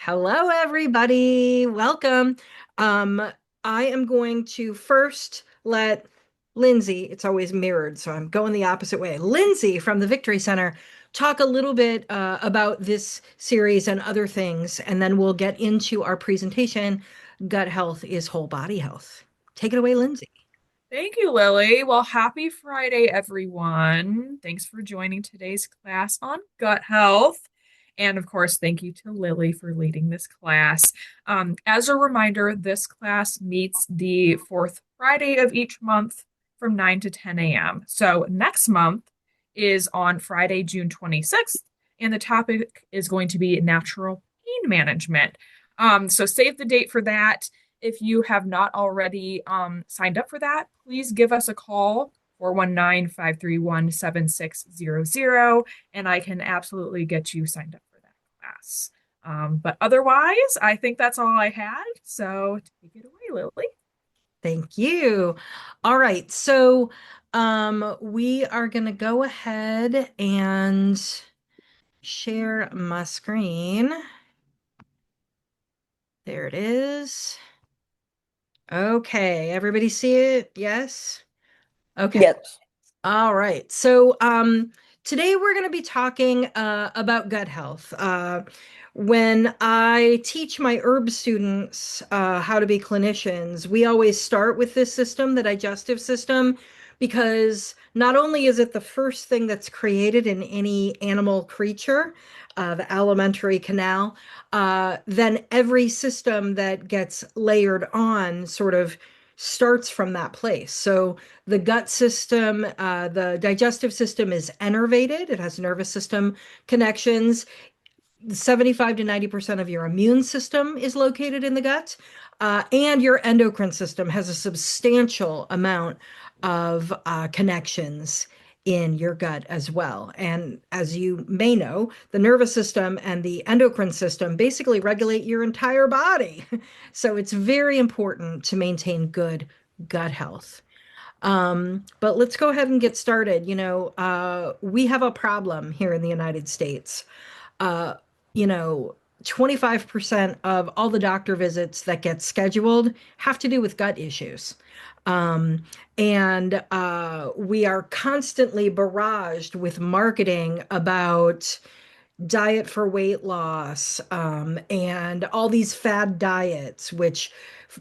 Hello, everybody. Welcome. Um, I am going to first let Lindsay, it's always mirrored, so I'm going the opposite way. Lindsay from the Victory Center talk a little bit about this series and other things, and then we'll get into our presentation. Gut health is whole body health. Take it away, Lindsay. Thank you, Lily. Well, happy Friday, everyone. Thanks for joining today's class on gut health. And of course, thank you to Lily for leading this class. As a reminder, this class meets the fourth Friday of each month from 9 to 10 a.m. So next month is on Friday, June 26th, and the topic is going to be natural pain management. So save the date for that. If you have not already signed up for that, please give us a call, 419-531-7600, and I can absolutely get you signed up for that class. But otherwise, I think that's all I had. So take it away, Lily. Thank you. All right, so we are going to go ahead and share my screen. There it is. Okay, everybody see it? Yes? Okay. Yes. All right. So today we're going to be talking about gut health. When I teach my herb students how to be clinicians, we always start with this system, the digestive system, because not only is it the first thing that's created in any animal creature, the alimentary canal, then every system that gets layered on sort of starts from that place. So the gut system, the digestive system is innervated. It has nervous system connections. 75 to 90% of your immune system is located in the gut. And your endocrine system has a substantial amount of connections in your gut as well. And as you may know, the nervous system and the endocrine system basically regulate your entire body. So it's very important to maintain good gut health. But let's go ahead and get started. We have a problem here in the United States. Uh, you know, 25% of all the doctor visits that get scheduled have to do with gut issues. Um, and we are constantly barraged with marketing about diet for weight loss, and all these fad diets, which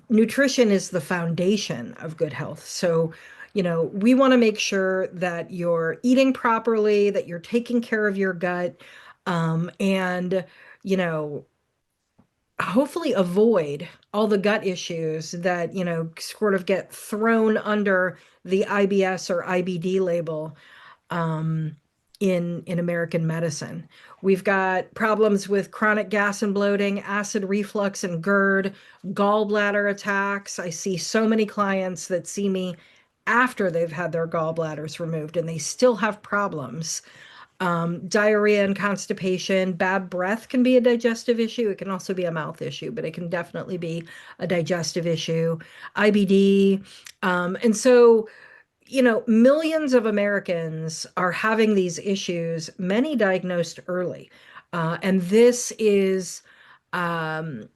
nutrition is the foundation of good health. So, we want to make sure that you're eating properly, that you're taking care of your gut, and, you know, hopefully avoid all the gut issues that, sort of get thrown under the IBS or IBD label um, in American medicine. We've got problems with chronic gas and bloating, acid reflux and GERD, gallbladder attacks. I see so many clients that see me after they've had their gallbladders removed and they still have problems. Diarrhea and constipation, bad breath can be a digestive issue. It can also be a mouth issue, but it can definitely be a digestive issue. IBD. And so, millions of Americans are having these issues, many diagnosed early. And this is um,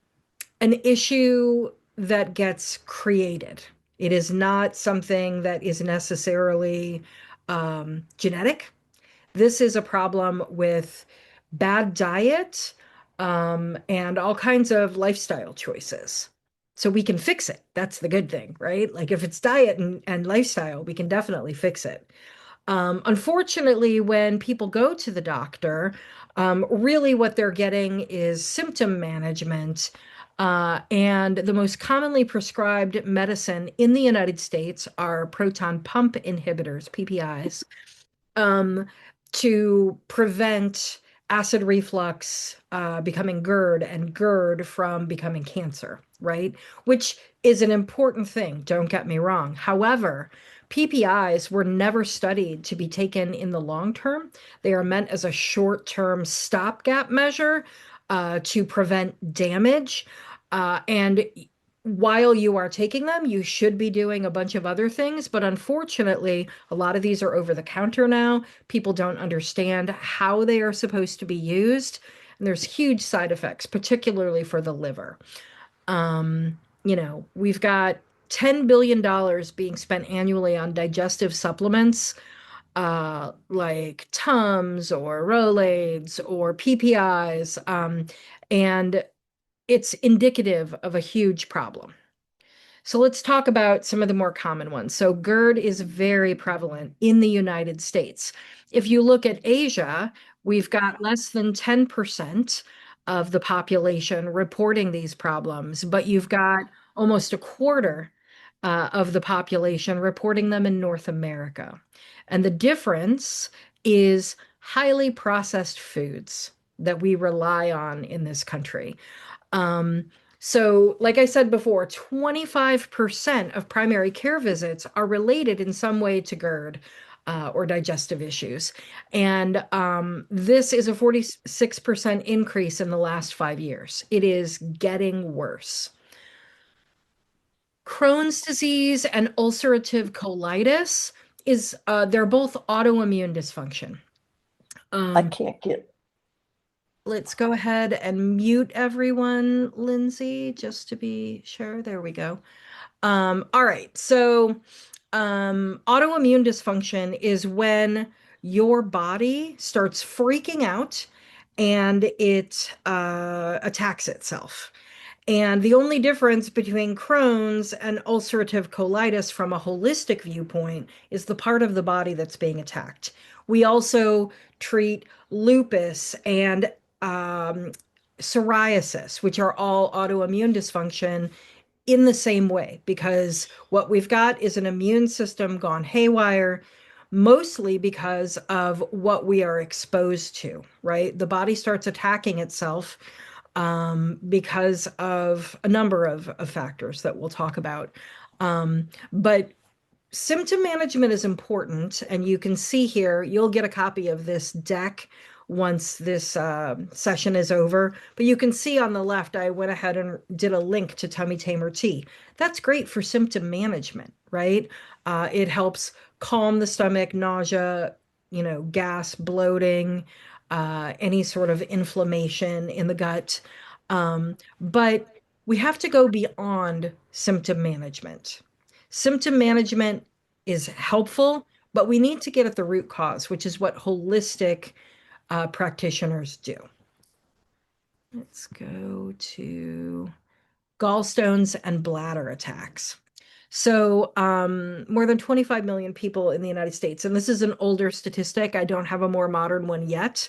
an issue that gets created. It is not something that is necessarily genetic. This is a problem with bad diet, and all kinds of lifestyle choices. So we can fix it. That's the good thing, right? Like if it's diet and lifestyle, we can definitely fix it. Unfortunately, when people go to the doctor, really what they're getting is symptom management. And the most commonly prescribed medicine in the United States are proton pump inhibitors, PPIs, um, to prevent acid reflux becoming GERD and GERD from becoming cancer, right? Which is an important thing, don't get me wrong. However, PPIs were never studied to be taken in the long term. They are meant as a short-term stopgap measure to prevent damage. And while you are taking them, you should be doing a bunch of other things. But unfortunately, a lot of these are over the counter now. People don't understand how they are supposed to be used. And there's huge side effects, particularly for the liver. We've got $10 billion being spent annually on digestive supplements, like Tums or Rolaids or PPIs, and it's indicative of a huge problem. So let's talk about some of the more common ones. So GERD is very prevalent in the United States. If you look at Asia, we've got less than 10% of the population reporting these problems, but you've got almost a quarter of the population reporting them in North America. And the difference is highly processed foods that we rely on in this country. Um, so, like I said before, 25% of primary care visits are related in some way to GERD or digestive issues. And this is a 46% increase in the last 5 years. It is getting worse. Crohn's disease and ulcerative colitis they're both autoimmune dysfunction. I Um, can't get. let's go ahead and mute everyone, Lindsay, just to be sure. There we go. All right. So, autoimmune dysfunction is when your body starts freaking out and it attacks itself. And the only difference between Crohn's and ulcerative colitis from a holistic viewpoint is the part of the body that's being attacked. We also treat lupus and um, psoriasis, which are all autoimmune dysfunction, in the same way, because what we've got is an immune system gone haywire, mostly because of what we are exposed to, right? The body starts attacking itself because of a number of factors that we'll talk about. But symptom management is important, and you can see here, you'll get a copy of this deck once this session is over. But you can see on the left, I went ahead and did a link to Tummy Tamer tea. That's great for symptom management, right? It helps calm the stomach, nausea, gas, bloating, any sort of inflammation in the gut. But we have to go beyond symptom management. Symptom management is helpful, but we need to get at the root cause, which is what holistic practitioners do. Let's go to gallstones and bladder attacks. So, more than 25 million people in the United States, and this is an older statistic. I don't have a more modern one yet,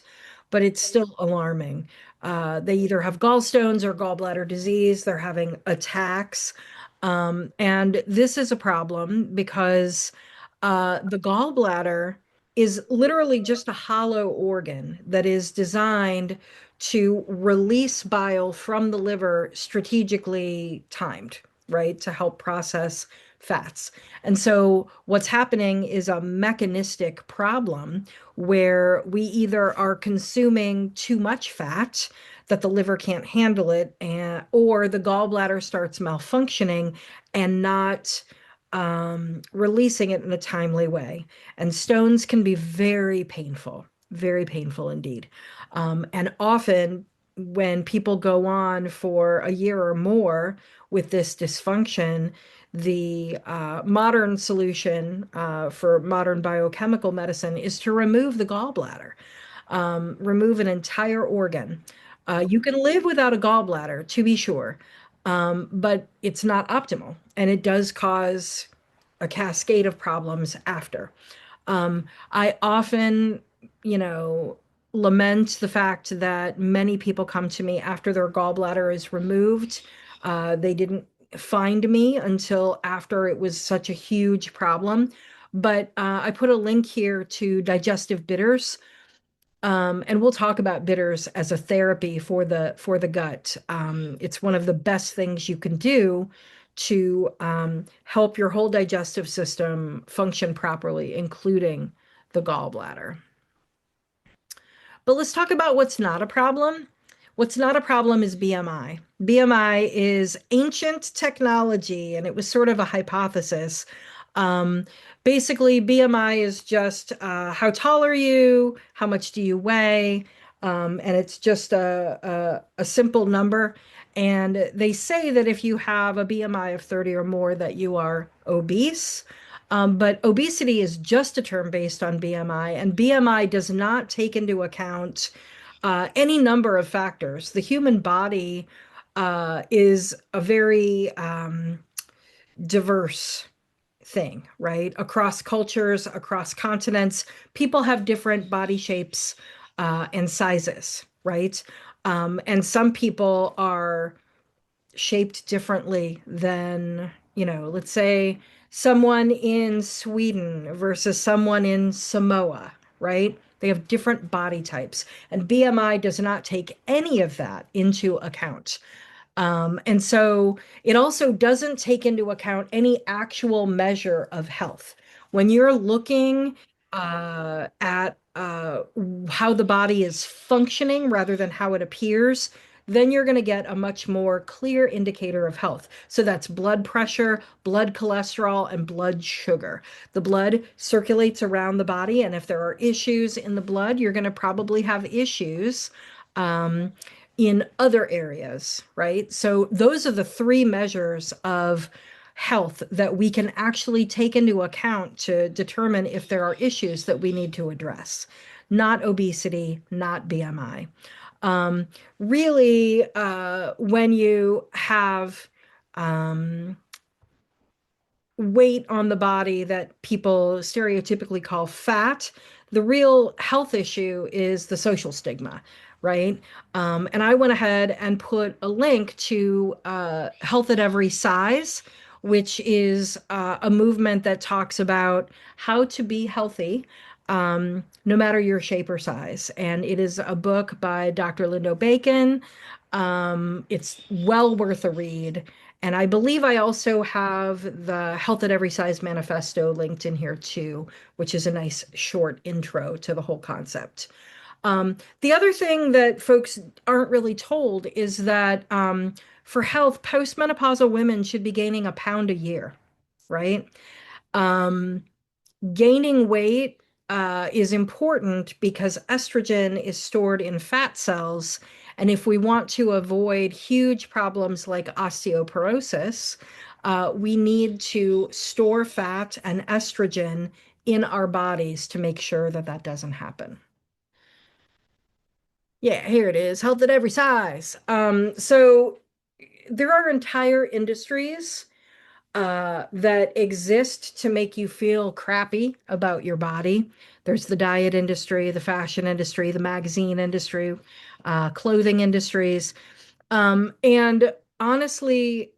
but it's still alarming. They either have gallstones or gallbladder disease. They're having attacks. And this is a problem because the gallbladder is literally just a hollow organ that is designed to release bile from the liver strategically timed, right, to help process fats. And so what's happening is a mechanistic problem where we either are consuming too much fat that the liver can't handle it, or the gallbladder starts malfunctioning and not releasing it in a timely way. And stones can be very painful indeed. And often, when people go on for a year or more with this dysfunction, the modern solution for modern biochemical medicine is to remove the gallbladder, remove an entire organ. You can live without a gallbladder, to be sure, but it's not optimal, and it does cause a cascade of problems after. I often, you know, lament the fact that many people come to me after their gallbladder is removed. They didn't find me until after it was such a huge problem. But I put a link here to digestive bitters. And we'll talk about bitters as a therapy for the gut. It's one of the best things you can do to help your whole digestive system function properly, including the gallbladder. But let's talk about what's not a problem. What's not a problem is BMI. BMI is ancient technology, and it was sort of a hypothesis. Um, Basically, BMI is just how tall are you? How much do you weigh? And it's just a simple number. And they say that if you have a BMI of 30 or more, that you are obese. But obesity is just a term based on BMI, and BMI does not take into account any number of factors. The human body is a very diverse thing, right? Across cultures, across continents, people have different body shapes and sizes, right? And some people are shaped differently than, let's say someone in Sweden versus someone in Samoa, right? They have different body types, and BMI does not take any of that into account. And so it also doesn't take into account any actual measure of health. When you're looking at how the body is functioning rather than how it appears, then you're going to get a much more clear indicator of health. So that's blood pressure, blood cholesterol, and blood sugar. The blood circulates around the body, and if there are issues in the blood, you're going to probably have issues. Um, in other areas, right? So those are the three measures of health that we can actually take into account to determine if there are issues that we need to address. Not obesity, not BMI. Um, Really, when you have um, weight on the body that people stereotypically call fat, the real health issue is the social stigma, right? And I went ahead and put a link to Health at Every Size, which is a movement that talks about how to be healthy. No matter your shape or size. And it is a book by Dr. Lindo Bacon. It's well worth a read. And I believe I also have the Health at Every Size manifesto linked in here too, which is a nice short intro to the whole concept. The other thing that folks aren't really told is that for health, postmenopausal women should be gaining a pound a year, right? Um, Gaining weight is important because estrogen is stored in fat cells. And if we want to avoid huge problems like osteoporosis, we need to store fat and estrogen in our bodies to make sure that that doesn't happen. Yeah, here it is, health at every size. So there are entire industries that exist to make you feel crappy about your body. There's the diet industry, the fashion industry, the magazine industry, clothing industries. And honestly,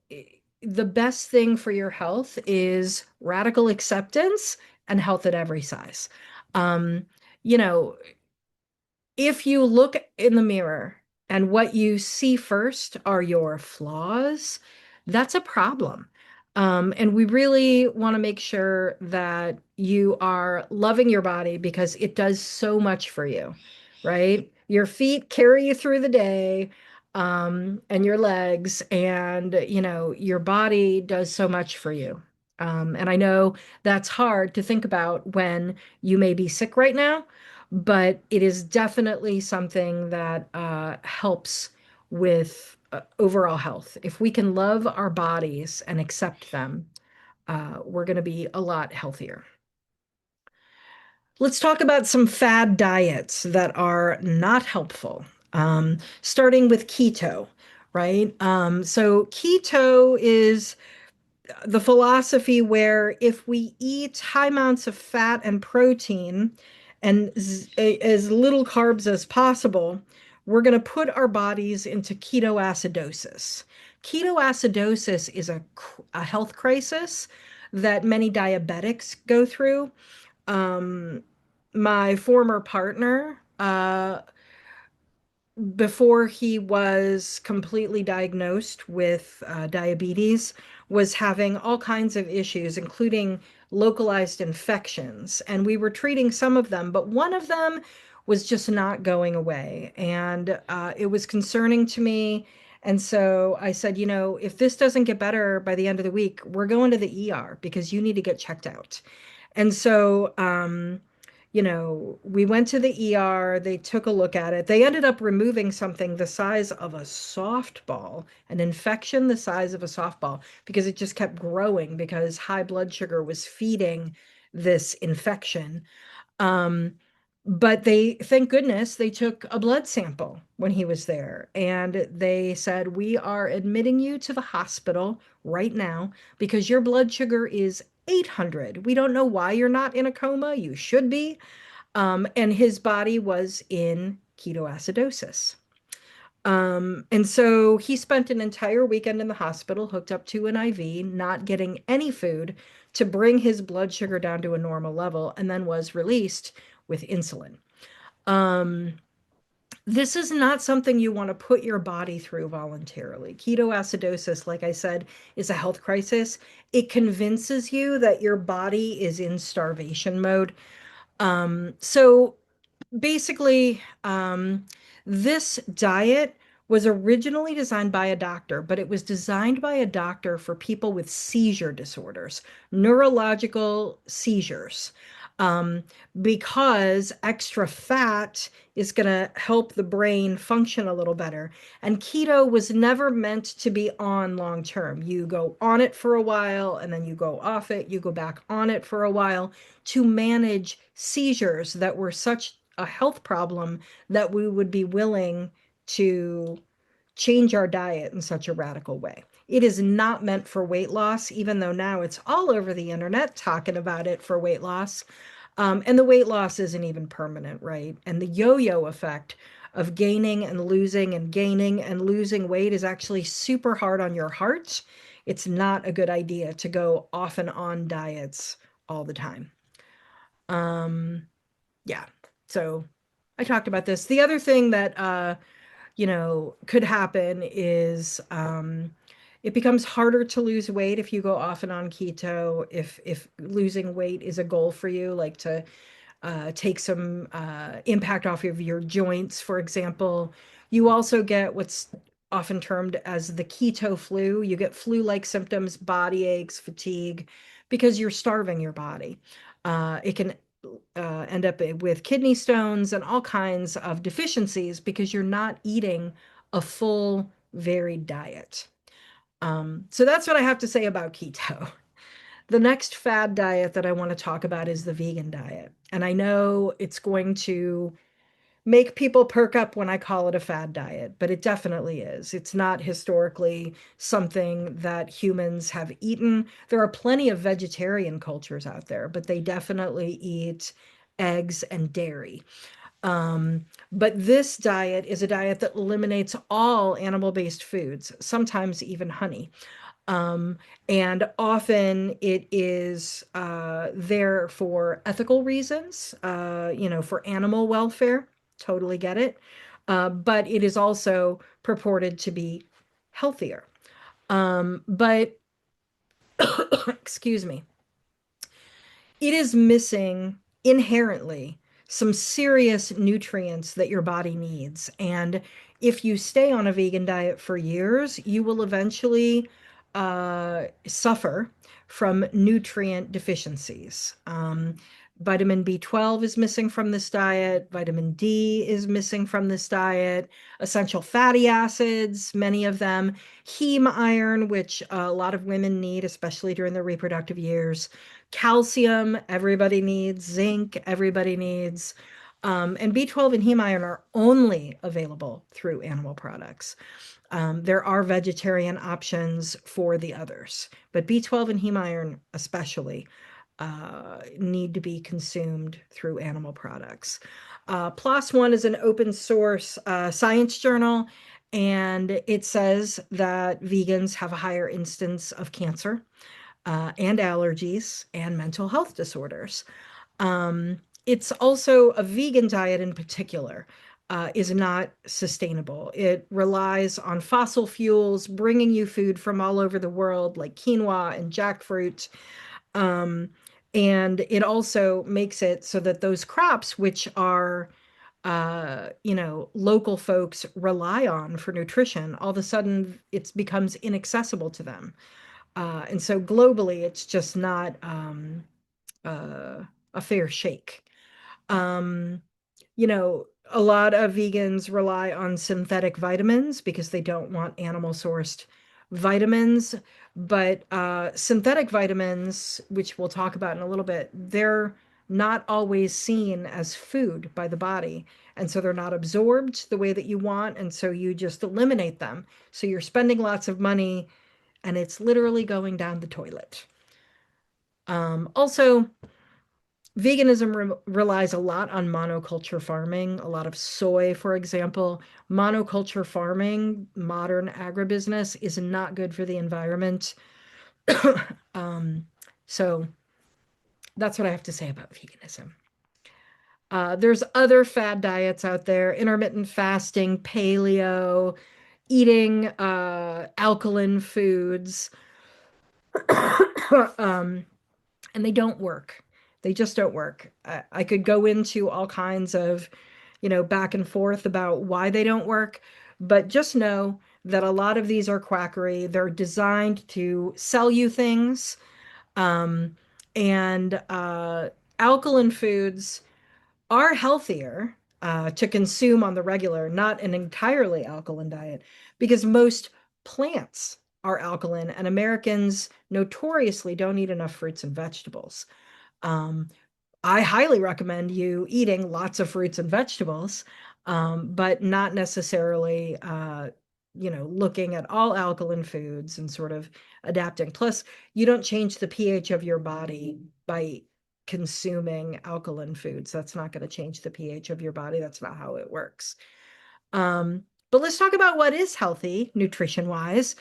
the best thing for your health is radical acceptance and health at every size. Um, you know, if you look in the mirror and what you see first are your flaws, that's a problem. And we really want to make sure that you are loving your body because it does so much for you, right? Your feet carry you through the day, and your legs, and your body does so much for you. And I know that's hard to think about when you may be sick right now, but it is definitely something that helps with overall health. If we can love our bodies and accept them, we're going to be a lot healthier. Let's talk about some fad diets that are not helpful, starting with keto, right? So, keto is the philosophy where if we eat high amounts of fat and protein and as little carbs as possible, we're going to put our bodies into ketoacidosis. Ketoacidosis is a health crisis that many diabetics go through. Um, my former partner, before he was completely diagnosed with diabetes, was having all kinds of issues, including localized infections. And we were treating some of them, but one of them was just not going away. And it was concerning to me. And so I said, if this doesn't get better by the end of the week, we're going to the ER because you need to get checked out. And so, we went to the ER, they took a look at it. They ended up removing something the size of a softball, an infection the size of a softball, because it just kept growing because high blood sugar was feeding this infection. Um, but thank goodness, they took a blood sample when he was there, and they said, "We are admitting you to the hospital right now because your blood sugar is 800. We don't know why you're not in a coma. You should be." And his body was in ketoacidosis. And so he spent an entire weekend in the hospital, hooked up to an IV, not getting any food to bring his blood sugar down to a normal level, and then was released with insulin. Um, this is not something you want to put your body through voluntarily. Ketoacidosis, like I said, is a health crisis. It convinces you that your body is in starvation mode. So basically, this diet was originally designed by a doctor, but it was designed by a doctor for people with seizure disorders, neurological seizures, um, because extra fat is going to help the brain function a little better. And keto was never meant to be on long term. You go on it for a while and then you go off it, you go back on it for a while to manage seizures that were such a health problem that we would be willing to change our diet in such a radical way. It is not meant for weight loss, even though now it's all over the internet talking about it for weight loss. And the weight loss isn't even permanent, right? And the yo-yo effect of gaining and losing and gaining and losing weight is actually super hard on your heart. It's not a good idea to go off and on diets all the time. Um, yeah. So I talked about this. The other thing that could happen is it becomes harder to lose weight if you go off and on keto, if losing weight is a goal for you, like to take some impact off of your joints, for example. You also get what's often termed as the keto flu. You get flu-like symptoms, body aches, fatigue, because you're starving your body. It can end up with kidney stones and all kinds of deficiencies because you're not eating a full, varied diet. So that's what I have to say about keto. The next fad diet that I want to talk about is the vegan diet. And I know it's going to make people perk up when I call it a fad diet, but it definitely is. It's not historically something that humans have eaten. There are plenty of vegetarian cultures out there, but they definitely eat eggs and dairy. But this diet is a diet that eliminates all animal-based foods, sometimes even honey. Um, and often it is there for ethical reasons, for animal welfare. Totally get it. But it is also purported to be healthier. But excuse me, it is missing inherently some serious nutrients that your body needs. And if you stay on a vegan diet for years, you will eventually suffer from nutrient deficiencies. Vitamin B12 is missing from this diet. Vitamin D is missing from this diet. Essential fatty acids, many of them. Heme iron, which a lot of women need, especially during their reproductive years. Calcium, everybody needs. Zinc, everybody needs. And B12 and heme iron are only available through animal products. There are vegetarian options for the others, but B12 and heme iron especially need to be consumed through animal products. PLOS One is an open source science journal, and it says that vegans have a higher instance of cancer and allergies and mental health disorders. It's also a vegan diet in particular is not sustainable. It relies on fossil fuels, bringing you food from all over the world, like quinoa and jackfruit. Um, and it also makes it so that those crops, which are, local folks rely on for nutrition, all of a sudden it becomes inaccessible to them. And so globally, it's just not uh, a fair shake. Um, a lot of vegans rely on synthetic vitamins because they don't want animal sourced vitamins. But synthetic vitamins, which we'll talk about in a little bit, they're not always seen as food by the body. And so they're not absorbed the way that you want. And so you just eliminate them. So you're spending lots of money and it's literally going down the toilet. Also, veganism relies a lot on monoculture farming, a lot of soy, for example. Monoculture farming, modern agribusiness, is not good for the environment. um, so that's what I have to say about veganism. There's other fad diets out there, intermittent fasting, paleo, eating alkaline foods. um, and they don't work. They just don't work. I could go into all kinds of, back and forth about why they don't work, but just know that a lot of these are quackery. They're designed to sell you things. Um, and alkaline foods are healthier to consume on the regular, not an entirely alkaline diet, because most plants are alkaline, and Americans notoriously don't eat enough fruits and vegetables. Um, I highly recommend you eating lots of fruits and vegetables, but not necessarily, looking at all alkaline foods and sort of adapting. Plus, you don't change the pH of your body by consuming alkaline foods. That's not going to change the pH of your body. That's not how it works. But let's talk about what is healthy nutrition wise.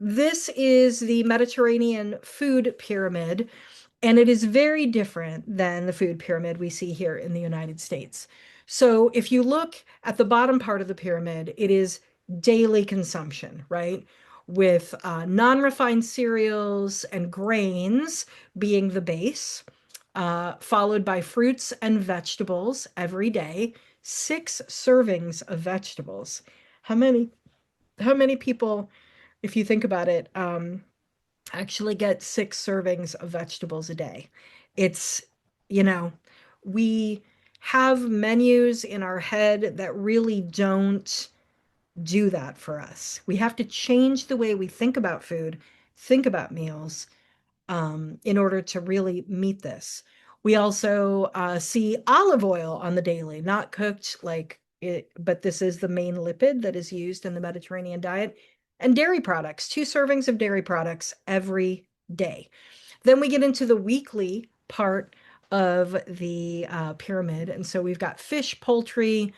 This is the Mediterranean food pyramid, and it is very different than the food pyramid we see here in the United States. So if you look at the bottom part of the pyramid, it is daily consumption, right? With non-refined cereals and grains being the base, followed by fruits and vegetables every day, 6 servings of vegetables. How many? How many people, if you think about it, actually get 6 servings of vegetables a day? It's, you know, we have menus in our head that really don't do that for us. We have to change the way we think about food, think about meals, in order to really meet this. We also see olive oil on the daily, not cooked like it, but this is the main lipid that is used in the Mediterranean diet. And dairy products, 2 servings of dairy products every day. Then we get into the weekly part of the pyramid. And so we've got fish, poultry,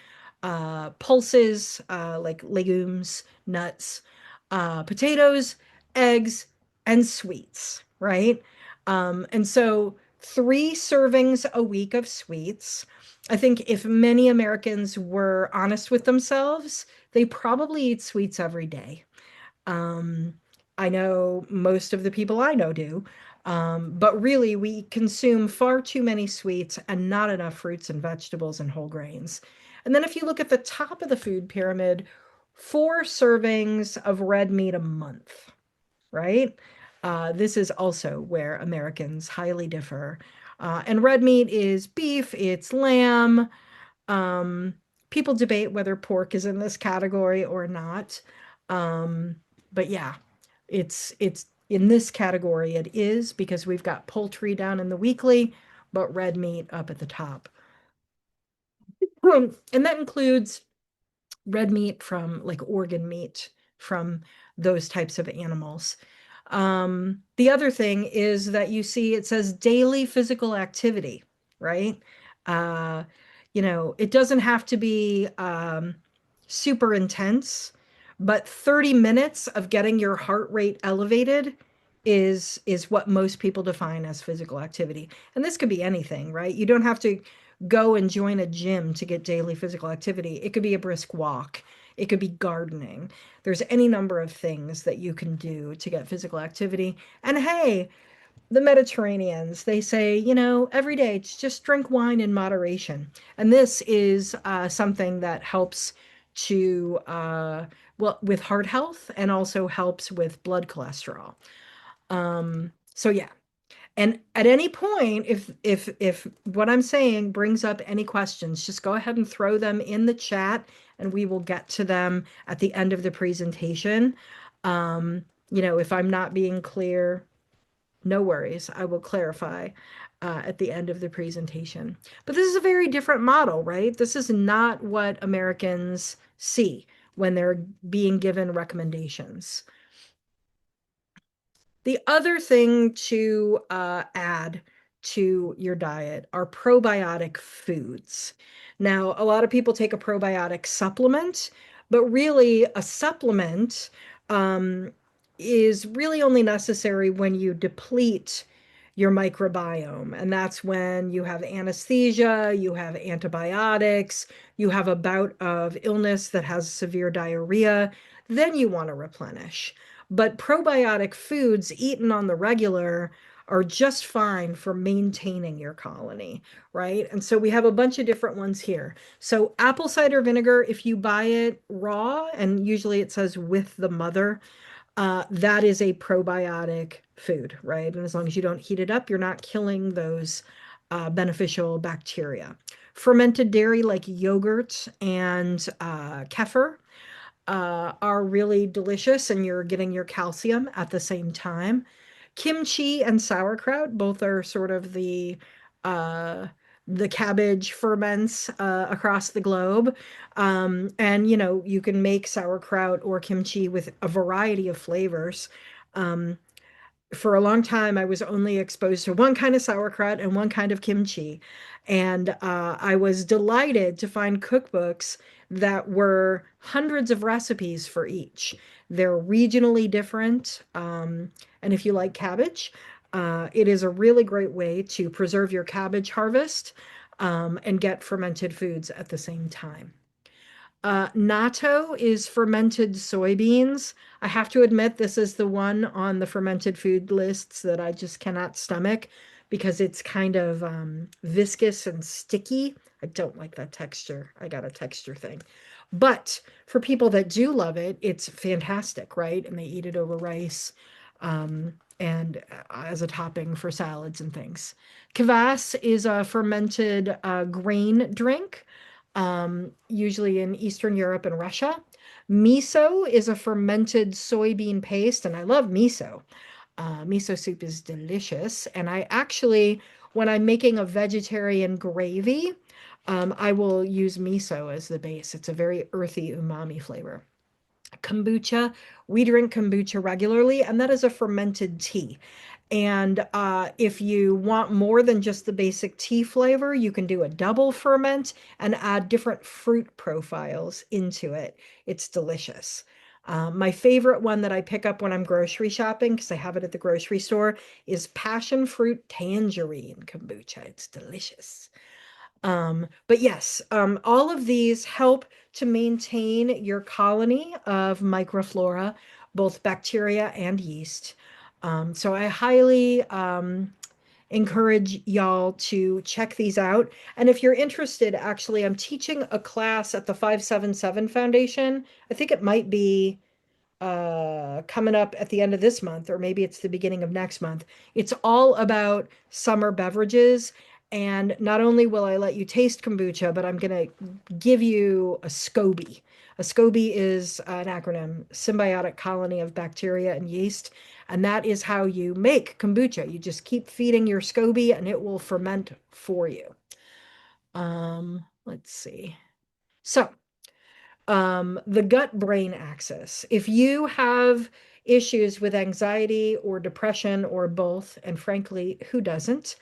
pulses, like legumes, nuts, potatoes, eggs, and sweets, right? And so 3 servings a week of sweets. I think if many Americans were honest with themselves, they probably eat sweets every day. Um, I know most of the people I know do. But really, we consume far too many sweets and not enough fruits and vegetables and whole grains. And then if you look at the top of the food pyramid, 4 servings of red meat a month, right? This is also where Americans highly differ. And red meat is beef, it's lamb. Um, People debate whether pork is in this category or not. Um, but yeah, it's in this category. It is because we've got poultry down in the weekly, but red meat up at the top. And that includes red meat from like organ meat from those types of animals. The other thing is that you see it says daily physical activity, right? Uh, it doesn't have to be super intense, but 30 minutes of getting your heart rate elevated is what most people define as physical activity. And this could be anything, right? You don't have to go and join a gym to get daily physical activity. It could be a brisk walk. It could be gardening. There's any number of things that you can do to get physical activity. And hey, the Mediterraneans, they say, every day just drink wine in moderation. And this is something that helps to, well, with heart health and also helps with blood cholesterol. So yeah. And at any point, if what I'm saying brings up any questions, just go ahead and throw them in the chat and we will get to them at the end of the presentation. If I'm not being clear, no worries. I will clarify at the end of the presentation. But this is a very different model, right? This is not what Americans see when they're being given recommendations. The other thing to add to your diet are probiotic foods. Now, a lot of people take a probiotic supplement, but really a supplement um, is really only necessary when you deplete your microbiome. And that's when you have anesthesia, you have antibiotics, you have a bout of illness that has severe diarrhea, then you want to replenish. But probiotic foods eaten on the regular are just fine for maintaining your colony, right? And so we have a bunch of different ones here. So apple cider vinegar, if you buy it raw, and usually it says with the mother, that is a probiotic food, right? And as long as you don't heat it up, you're not killing those beneficial bacteria. Fermented dairy like yogurt and kefir are really delicious, and you're getting your calcium at the same time. Kimchi and sauerkraut both are sort of uh, the cabbage ferments across the globe. And you can make sauerkraut or kimchi with a variety of flavors. Um, for a long time, I was only exposed to one kind of sauerkraut and one kind of kimchi. And I was delighted to find cookbooks that were hundreds of recipes for each. They're regionally different. And if you like cabbage, it is a really great way to preserve your cabbage harvest and get fermented foods at the same time. Natto is fermented soybeans. I have to admit, this is the one on the fermented food lists that I just cannot stomach because it's kind of viscous and sticky. I don't like that texture. I got a texture thing. But for people that do love it, it's fantastic, right? And they eat it over rice and as a topping for salads and things. Kvass is a fermented grain drink usually in Eastern Europe and Russia. Miso is a fermented soybean paste, and I love miso. Miso soup is delicious. And I actually, when I'm making a vegetarian gravy, I will use miso as the base. It's a very earthy umami flavor. Kombucha, we drink kombucha regularly, and that is a fermented tea. And if you want more than just the basic tea flavor, you can do a double ferment and add different fruit profiles into it. It's delicious. My favorite one that I pick up when I'm grocery shopping, because I have it at the grocery store, is passion fruit tangerine kombucha. It's delicious. But yes, all of these help to maintain your colony of microflora, both bacteria and yeast. So I highly encourage y'all to check these out. And if you're interested, actually, I'm teaching a class at the 577 Foundation. I think it might be coming up at the end of this month, or maybe it's the beginning of next month. It's all about summer beverages. And not only will I let you taste kombucha, but I'm going to give you a SCOBY. A SCOBY is an acronym, symbiotic colony of bacteria and yeast. And that is how you make kombucha. You just keep feeding your SCOBY and it will ferment for you. Let's see. So, the gut-brain axis. If you have issues with anxiety or depression or both, and frankly, who doesn't?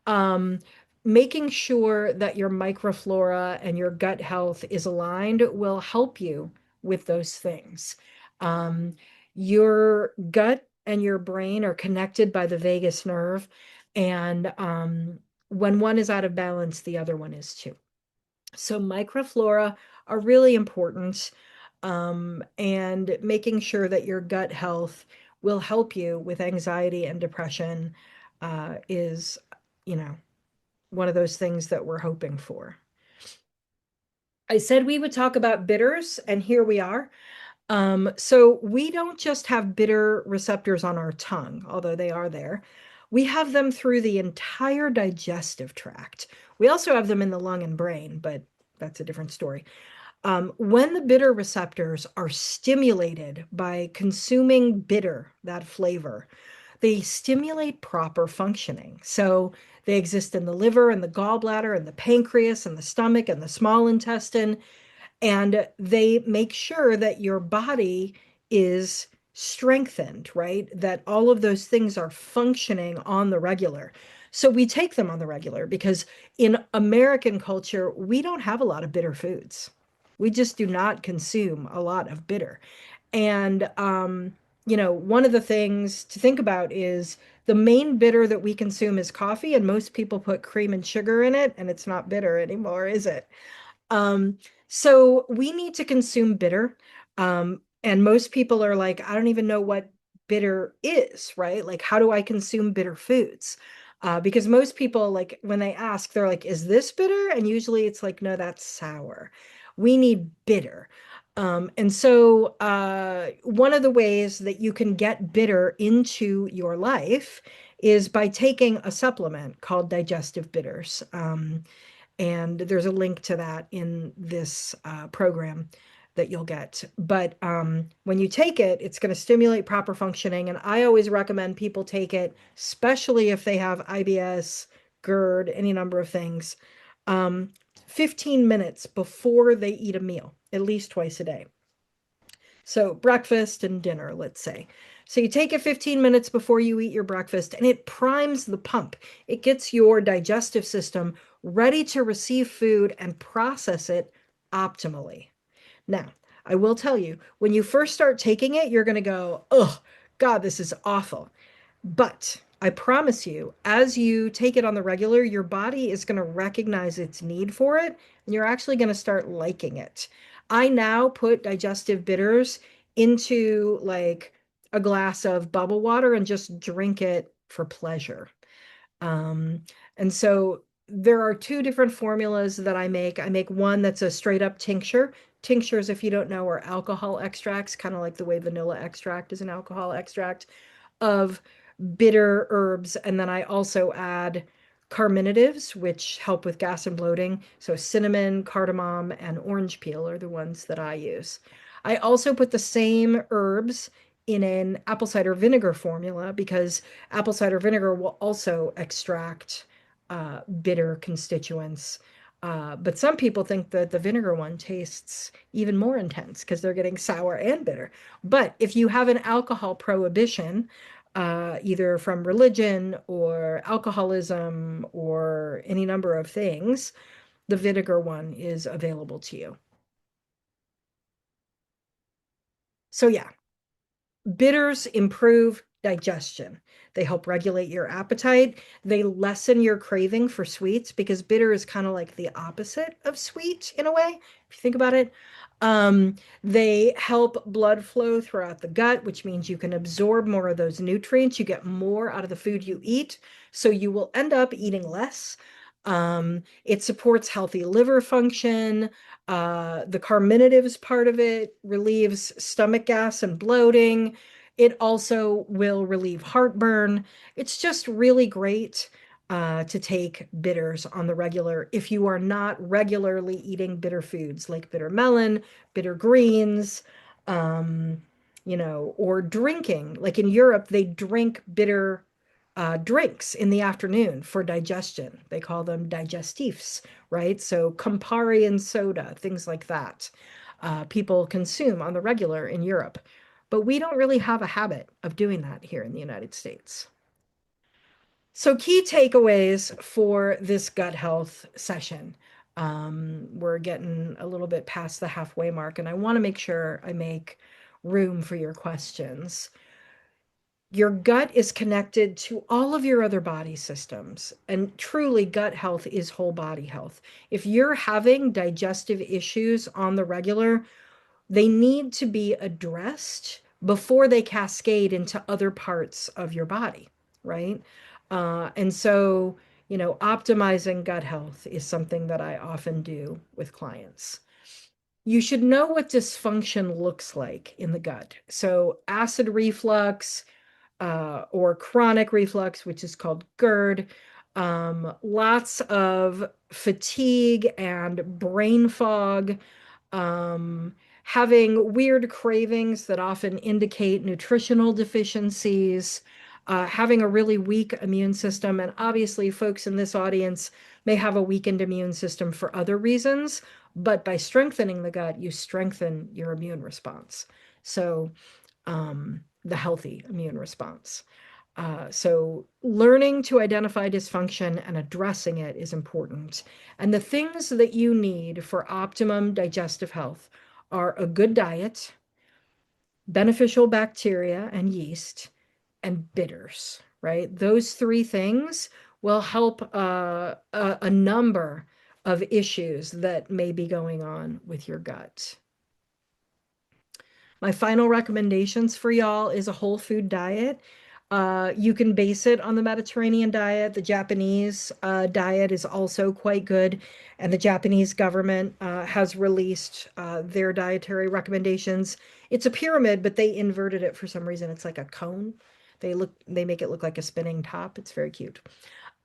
Um, Making sure that your microflora and your gut health is aligned will help you with those things. Um, your gut and your brain are connected by the vagus nerve, and when one is out of balance, the other one is too. So microflora are really important, and making sure that your gut health will help you with anxiety and depression is, you know, one of those things that we're hoping for. I said we would talk about bitters, and here we are. So we don't just have bitter receptors on our tongue, although they are there. We have them through the entire digestive tract. We also have them in the lung and brain, but that's a different story. When the bitter receptors are stimulated by consuming bitter, that flavor, they stimulate proper functioning. So they exist in the liver and the gallbladder and the pancreas and the stomach and the small intestine, and they make sure that your body is strengthened, right? That all of those things are functioning on the regular. So we take them on the regular because in American culture, we don't have a lot of bitter foods. We just do not consume a lot of bitter. And, one of the things to think about is the main bitter that we consume is coffee, and most people put cream and sugar in it, and it's not bitter anymore, is it? Um, so we need to consume bitter. And most people are like, I don't even know what bitter is, right? Like, how do I consume bitter foods? Because most people, like, when they ask, they're like, is this bitter? And usually it's like, no, that's sour. We need bitter. One of the ways that you can get bitter into your life is by taking a supplement called digestive bitters. And there's a link to that in this program that you'll get. But when you take it, it's going to stimulate proper functioning. And I always recommend people take it, especially if they have IBS, GERD, any number of things, um, 15 minutes before they eat a meal, at least twice a day. So breakfast and dinner, let's say. So you take it 15 minutes before you eat your breakfast and it primes the pump. It gets your digestive system ready to receive food and process it optimally. Now, I will tell you, when you first start taking it, you're going to go, oh, God, this is awful. But I promise you, as you take it on the regular, your body is going to recognize its need for it, and you're actually going to start liking it. I now put digestive bitters into like a glass of bubble water and just drink it for pleasure. Um, and so there are two different formulas that I make. I make one that's a straight up tincture. Tinctures, if you don't know, are alcohol extracts, kind of like the way vanilla extract is an alcohol extract of bitter herbs. And then I also add carminatives, which help with gas and bloating. So cinnamon, cardamom, and orange peel are the ones that I use. I also put the same herbs in an apple cider vinegar formula because apple cider vinegar will also extract bitter constituents. But some people think that the vinegar one tastes even more intense because they're getting sour and bitter. But if you have an alcohol prohibition, either from religion or alcoholism or any number of things, the vinegar one is available to you. So, yeah, bitters improve digestion. They help regulate your appetite. They lessen your craving for sweets because bitter is kind of like the opposite of sweet in a way, if you think about it. They help blood flow throughout the gut, which means you can absorb more of those nutrients. You get more out of the food you eat, so you will end up eating less. It supports healthy liver function. The carminatives part of it relieves stomach gas and bloating. It also will relieve heartburn. It's just really great to take bitters on the regular if you are not regularly eating bitter foods like bitter melon, bitter greens, um, or drinking. Like in Europe, they drink bitter drinks in the afternoon for digestion. They call them digestifs, right? So Campari and soda, things like that. People consume on the regular in Europe. But we don't really have a habit of doing that here in the United States. So, key takeaways for this gut health session. We're getting a little bit past the halfway mark, and I want to make sure I make room for your questions. Your gut is connected to all of your other body systems, and truly, gut health is whole body health. If you're having digestive issues on the regular, they need to be addressed before they cascade into other parts of your body, right? Optimizing gut health is something that I often do with clients. You should know what dysfunction looks like in the gut. So, acid reflux, or chronic reflux, which is called GERD, lots of fatigue and brain fog, um, having weird cravings that often indicate nutritional deficiencies, having a really weak immune system. And obviously, folks in this audience may have a weakened immune system for other reasons, but by strengthening the gut, you strengthen your immune response. So, the healthy immune response. So learning to identify dysfunction and addressing it is important. And the things that you need for optimum digestive health are a good diet, beneficial bacteria and yeast, and bitters, right? Those three things will help a number of issues that may be going on with your gut. My final recommendations for y'all is a whole food diet. You can base it on the Mediterranean diet. The Japanese diet is also quite good, and the Japanese government has released their dietary recommendations. It's a pyramid, but they inverted it for some reason. It's like a cone. They make it look like a spinning top. It's very cute.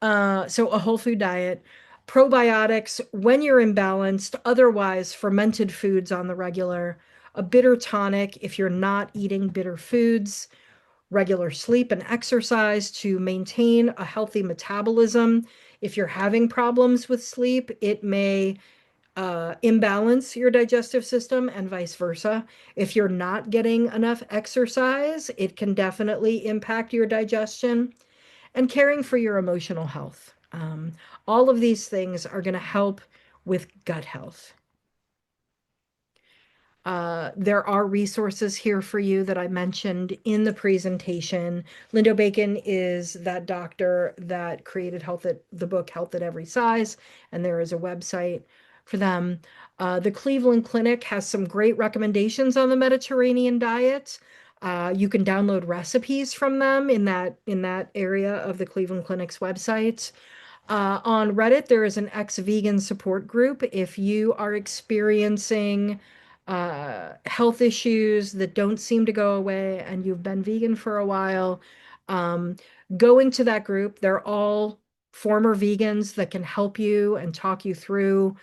So a whole food diet, probiotics when you're imbalanced, otherwise fermented foods on the regular, a bitter tonic if you're not eating bitter foods, regular sleep and exercise to maintain a healthy metabolism. If you're having problems with sleep, it may imbalance your digestive system and vice versa. If you're not getting enough exercise, it can definitely impact your digestion and caring for your emotional health. All of these things are going to help with gut health. There are resources here for you that I mentioned in the presentation. Lindo Bacon is that doctor that created the book Health at Every Size, and there is a website for them. The Cleveland Clinic has some great recommendations on the Mediterranean diet. You can download recipes from them in that area of the Cleveland Clinic's website. On Reddit, there is an ex-vegan support group. If you are experiencing health issues that don't seem to go away and you've been vegan for a while, um, going to that group, they're all former vegans that can help you and talk you through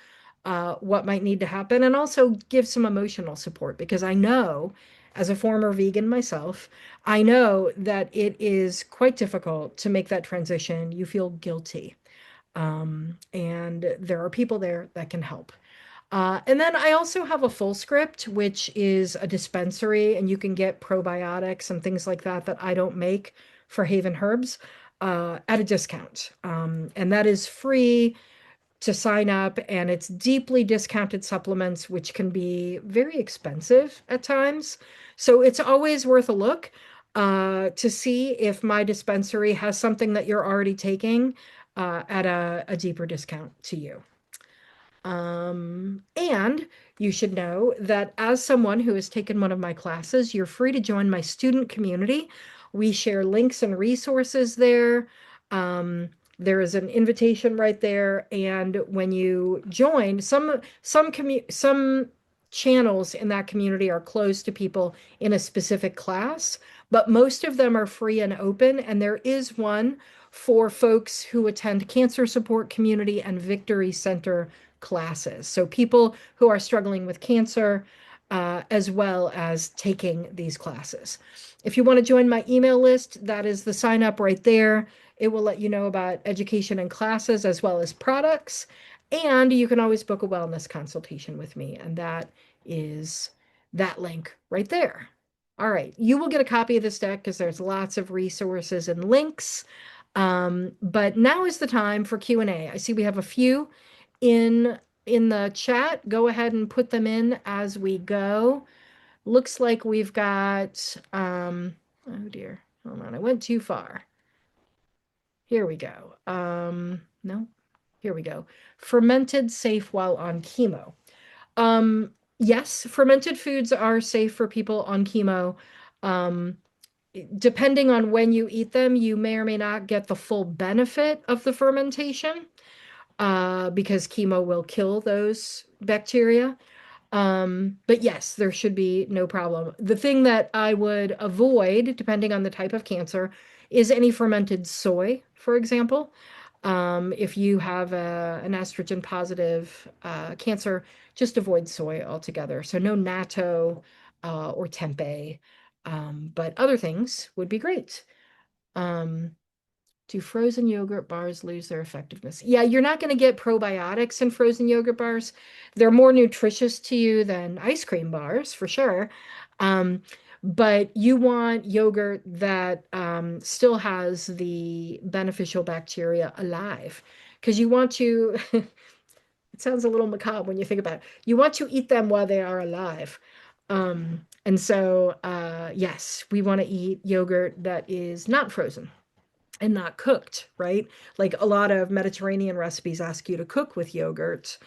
what might need to happen and also give some emotional support because I know, as a former vegan myself, I know that it is quite difficult to make that transition. You feel guilty. And there are people there that can help. And then I also have a full script, which is a dispensary, and you can get probiotics and things like that that I don't make for Haven Herbs at a discount. And that is free to sign up, and it's deeply discounted supplements, which can be very expensive at times. So it's always worth a look to see if my dispensary has something that you're already taking at a deeper discount to you. And you should know that as someone who has taken one of my classes, you're free to join my student community. We share links and resources there. Um, there is an invitation right there, and when you join, some channels in that community are closed to people in a specific class, but most of them are free and open, and there is one for folks who attend Cancer Support Community and Victory Center classes. So people who are struggling with cancer, as well as taking these classes. If you want to join my email list, that is the sign up right there. It will let you know about education and classes as well as products. And you can always book a wellness consultation with me. And that is that link right there. All right. You will get a copy of this deck because there's lots of resources and links. But now is the time for Q&A. I see we have a few in in the chat. Go ahead and put them in as we go. Looks like we've got oh dear. Hold on, I went too far. Here we go. No, here we go. Fermented safe while on chemo. Yes, fermented foods are safe for people on chemo. Um, Depending on when you eat them, you may or may not get the full benefit of the fermentation because chemo will kill those bacteria. But yes, there should be no problem. The thing that I would avoid, depending on the type of cancer, is any fermented soy, for example. If you have an estrogen positive cancer, just avoid soy altogether. So no natto or tempeh, but other things would be great. Um, do frozen yogurt bars lose their effectiveness? Yeah, you're not going to get probiotics in frozen yogurt bars. They're more nutritious to you than ice cream bars, for sure. Um, but you want yogurt that still has the beneficial bacteria alive because you want to, it sounds a little macabre when you think about it. You want to eat them while they are alive. Yes, we want to eat yogurt that is not frozen and not cooked, right? Like a lot of Mediterranean recipes ask you to cook with yogurt,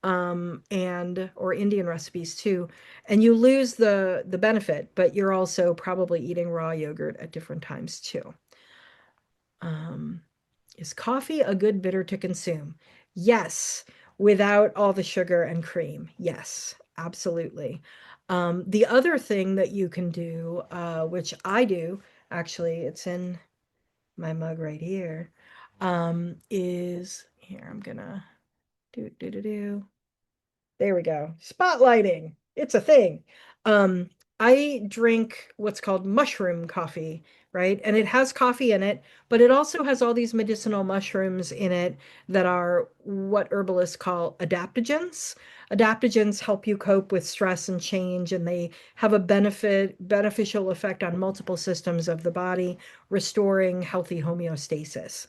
and or Indian recipes too, and you lose the benefit, but you're also probably eating raw yogurt at different times too. Um, is coffee a good bitter to consume? Yes, without all the sugar and cream. Yes, absolutely. The other thing that you can do, which I do, actually, it's in my mug right here, is here. I'm gonna do. There we go. Spotlighting. It's a thing. Um, I drink what's called mushroom coffee, right? And it has coffee in it, but it also has all these medicinal mushrooms in it that are what herbalists call adaptogens. Adaptogens help you cope with stress and change, and they have a beneficial effect on multiple systems of the body, restoring healthy homeostasis.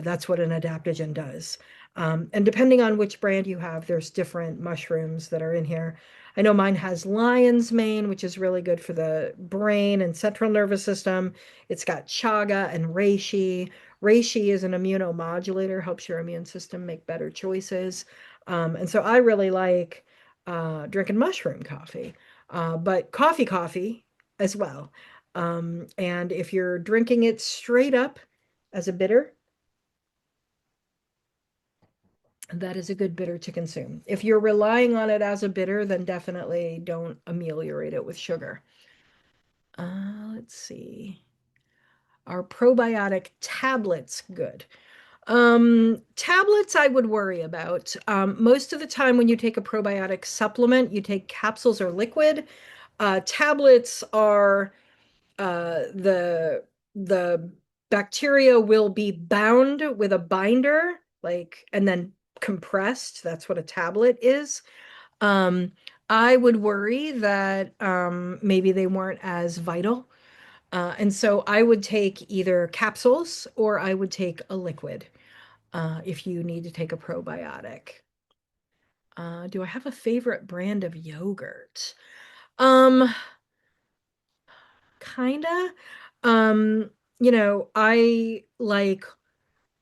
That's what an adaptogen does. And depending on which brand you have, there's different mushrooms that are in here. I know mine has lion's mane, which is really good for the brain and central nervous system. It's got chaga and reishi. Reishi is an immunomodulator, helps your immune system make better choices. And so I really like drinking mushroom coffee, but coffee as well. And if you're drinking it straight up as a bitter, that is a good bitter to consume. If you're relying on it as a bitter, then definitely don't ameliorate it with sugar. Let's see. Are probiotic tablets good? Tablets I would worry about. Most of the time when you take a probiotic supplement, you take capsules or liquid. Tablets are the bacteria will be bound with a binder, like, and then compressed. That's what a tablet is. Um, I would worry that maybe they weren't as vital. And so I would take either capsules or I would take a liquid if you need to take a probiotic. Do I have a favorite brand of yogurt? Um, Kinda. Um, I like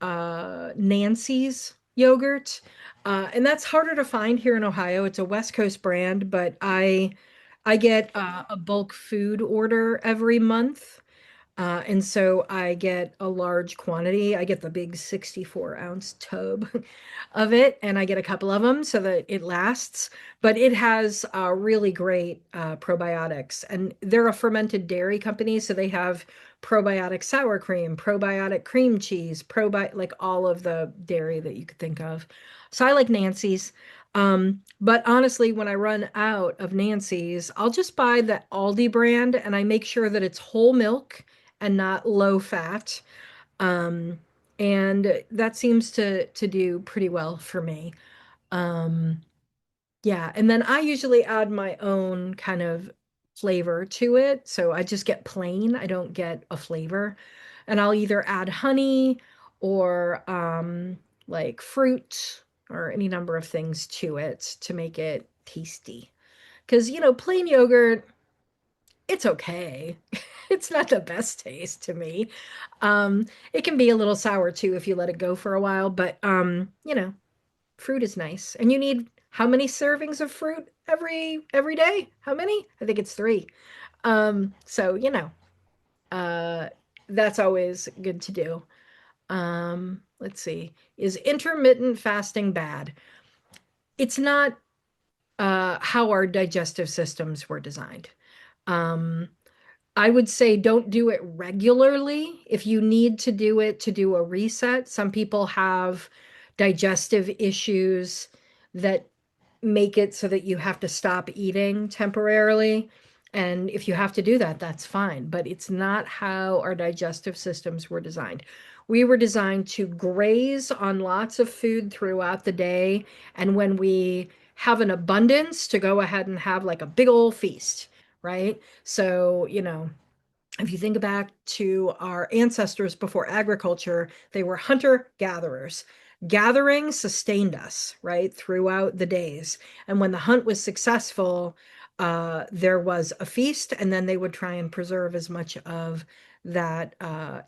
Nancy's yogurt. And that's harder to find here in Ohio. It's a West Coast brand, but I get a bulk food order every month. And so I get a large quantity. I get the big 64-ounce tub of it, and I get a couple of them so that it lasts. But it has really great probiotics, and they're a fermented dairy company, so they have probiotic sour cream, probiotic cream cheese, like all of the dairy that you could think of. So I like Nancy's. But honestly, when I run out of Nancy's, I'll just buy the Aldi brand and I make sure that it's whole milk and not low fat. Um, and that seems to do pretty well for me. Um, yeah, and then I usually add my own kind of flavor to it. So I just get plain, I don't get a flavor. And I'll either add honey or like fruit or any number of things to it to make it tasty. Because, plain yogurt, it's okay. It's not the best taste to me. It can be a little sour too if you let it go for a while, but fruit is nice. And you need how many servings of fruit every day? How many? I think it's 3. So, uh that's always good to do. Let's see. Is intermittent fasting bad? It's not how our digestive systems were designed. Um, I would say don't do it regularly. If you need to do it to do a reset, some people have digestive issues that make it so that you have to stop eating temporarily. And if you have to do that, that's fine. But it's not how our digestive systems were designed. We were designed to graze on lots of food throughout the day. And when we have an abundance, to go ahead and have like a big old feast, right? So, if you think back to our ancestors before agriculture, they were hunter gatherers. Gathering sustained us, right, throughout the days. And when the hunt was successful, there was a feast, and then they would try and preserve as much of that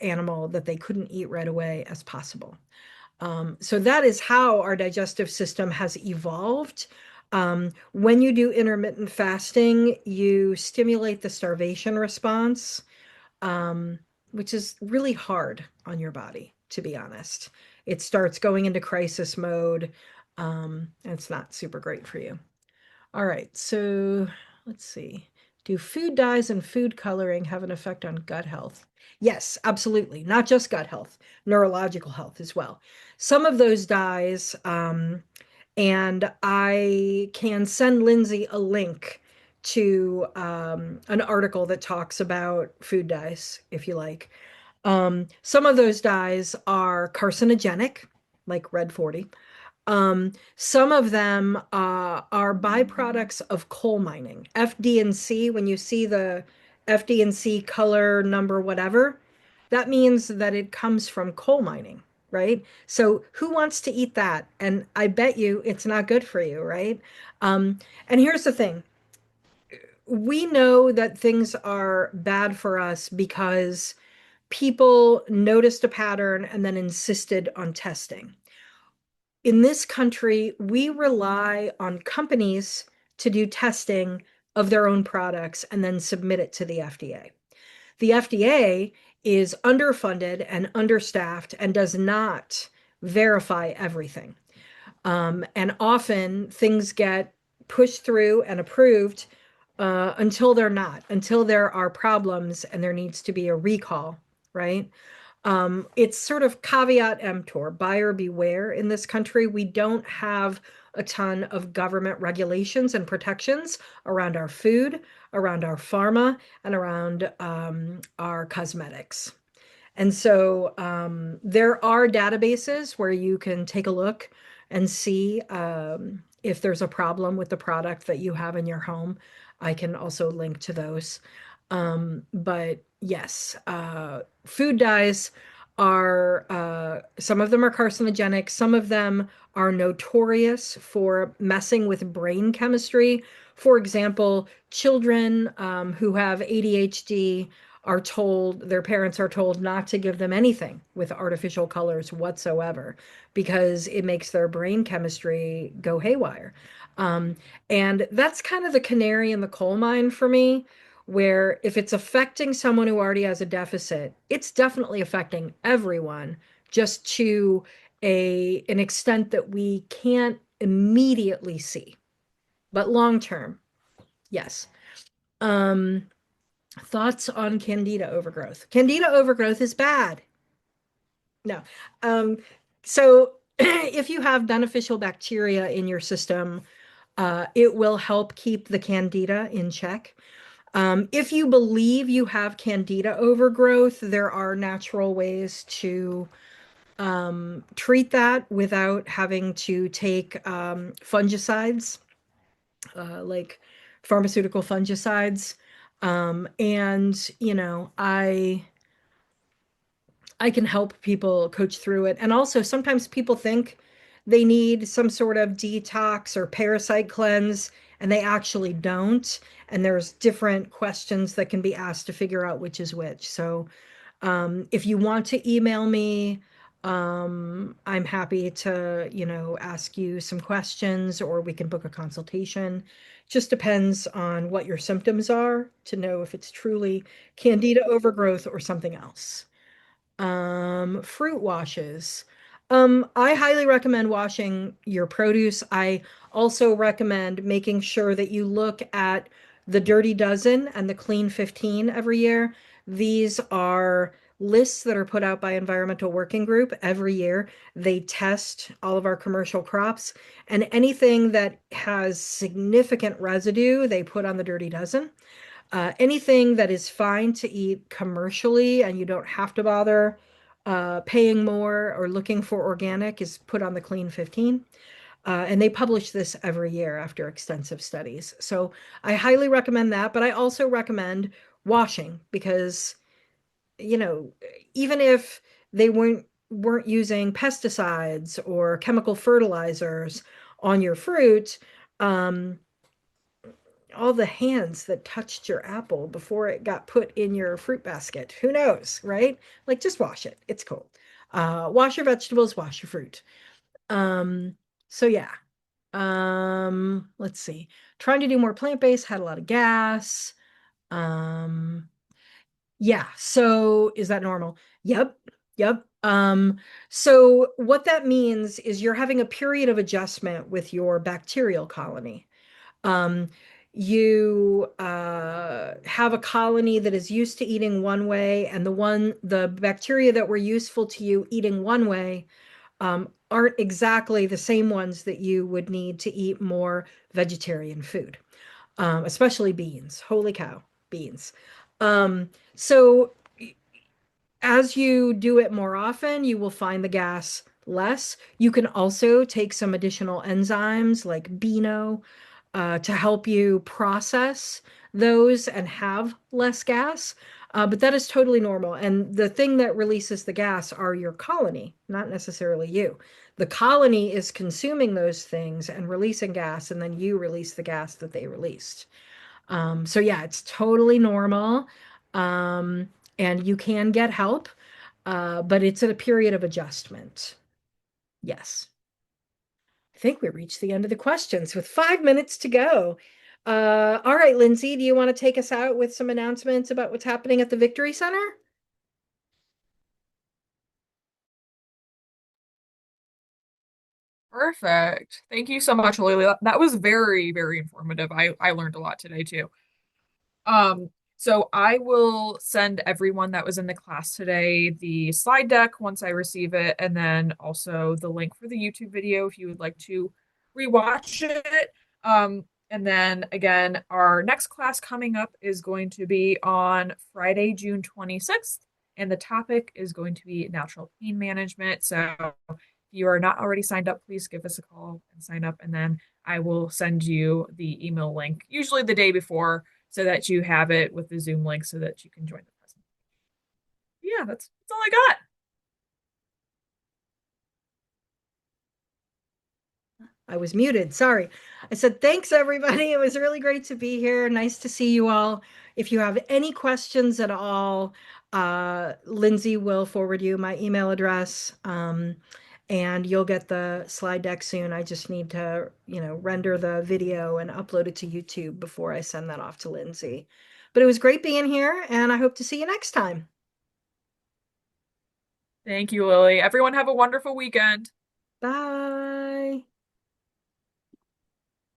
animal that they couldn't eat right away as possible. So that is how our digestive system has evolved. When you do intermittent fasting, you stimulate the starvation response, um, which is really hard on your body, to be honest. It starts going into crisis mode, and it's not super great for you. All right, so let's see. Do food dyes and food coloring have an effect on gut health? Yes, absolutely. Not just gut health, neurological health as well. Some of those dyes, and I can send Lindsay a link to an article that talks about food dyes, if you like. Some of those dyes are carcinogenic, like Red 40. Some of them are byproducts of coal mining. FD&C, when you see the FD&C color number, whatever, that means that it comes from coal mining, right? So who wants to eat that? And I bet you it's not good for you, right? Um, and here's the thing. We know that things are bad for us because people noticed a pattern and then insisted on testing. In this country, we rely on companies to do testing of their own products and then submit it to the FDA. The FDA is underfunded and understaffed and does not verify everything. And often things get pushed through and approved until they're not, until there are problems and there needs to be a recall, right? It's sort of caveat emptor, buyer beware in this country. We don't have a ton of government regulations and protections around our food, around our pharma, and around our cosmetics. And so there are databases where you can take a look and see if there's a problem with the product that you have in your home. I can also link to those. But yes, food dyes are, some of them are carcinogenic, some of them are notorious for messing with brain chemistry. For example, children who have ADHD are told, their parents are told not to give them anything with artificial colors whatsoever because it makes their brain chemistry go haywire. Um, and that's kind of the canary in the coal mine for me, where if it's affecting someone who already has a deficit, it's definitely affecting everyone, just to an extent that we can't immediately see. But long term, yes. Um, Thoughts on candida overgrowth? Candida overgrowth is bad. No. Um, so if you have beneficial bacteria in your system, it will help keep the candida in check. If you believe you have candida overgrowth, there are natural ways to treat that without having to take fungicides, like pharmaceutical fungicides. And I can help people coach through it. And also, sometimes people think they need some sort of detox or parasite cleanse, and they actually don't. And there's different questions that can be asked to figure out which is which. So, if you want to email me, I'm happy to, ask you some questions or we can book a consultation. Just depends on what your symptoms are to know if it's truly candida overgrowth or something else. Fruit washes. I highly recommend washing your produce. I also recommend making sure that you look at the Dirty Dozen and the Clean 15 every year. These are lists that are put out by Environmental Working Group every year. They test all of our commercial crops, and anything that has significant residue, they put on the Dirty Dozen. Anything that is fine to eat commercially and you don't have to bother paying more or looking for organic is put on the Clean 15. And they publish this every year after extensive studies. So I highly recommend that, but I also recommend washing because, you know, even if they weren't using pesticides or chemical fertilizers on your fruit, um, all the hands that touched your apple before it got put in your fruit basket. Who knows, right? Like just wash it. It's cool. Wash your vegetables, wash your fruit. Um, so yeah. Let's see. Trying to do more plant-based, had a lot of gas. Um, yeah, so is that normal? Yep, yep. So what that means is you're having a period of adjustment with your bacterial colony. Um, you have a colony that is used to eating one way, and the bacteria that were useful to you eating one way aren't exactly the same ones that you would need to eat more vegetarian food, especially beans. Holy cow, beans. So as you do it more often, you will find the gas less. You can also take some additional enzymes like Beano to help you process those and have less gas. But that is totally normal. And the thing that releases the gas are your colony, not necessarily you. The colony is consuming those things and releasing gas, and then you release the gas that they released. So yeah, it's totally normal. Um, and you can get help, but it's at a period of adjustment. Yes. I think we reached the end of the questions with 5 minutes to go. All right, Lindsay, do you want to take us out with some announcements about what's happening at the Victory Center? Perfect. Thank you so much, Lily. That was very, very informative. I learned a lot today too. So I will send everyone that was in the class today the slide deck once I receive it, and then also the link for the YouTube video if you would like to rewatch it. And then again, our next class coming up is going to be on Friday, June 26th, and the topic is going to be natural pain management. So if you are not already signed up, please give us a call and sign up, and then I will send you the email link, usually the day before so that you have it with the Zoom link so that you can join the presentation. Yeah, that's all I got. I was muted. Sorry. I said, thanks, everybody. It was really great to be here. Nice to see you all. If you have any questions at all, Lindsay will forward you my email address. And you'll get the slide deck soon. I just need to, render the video and upload it to YouTube before I send that off to Lindsay. But it was great being here, and I hope to see you next time. Thank you, Lily. Everyone have a wonderful weekend. Bye.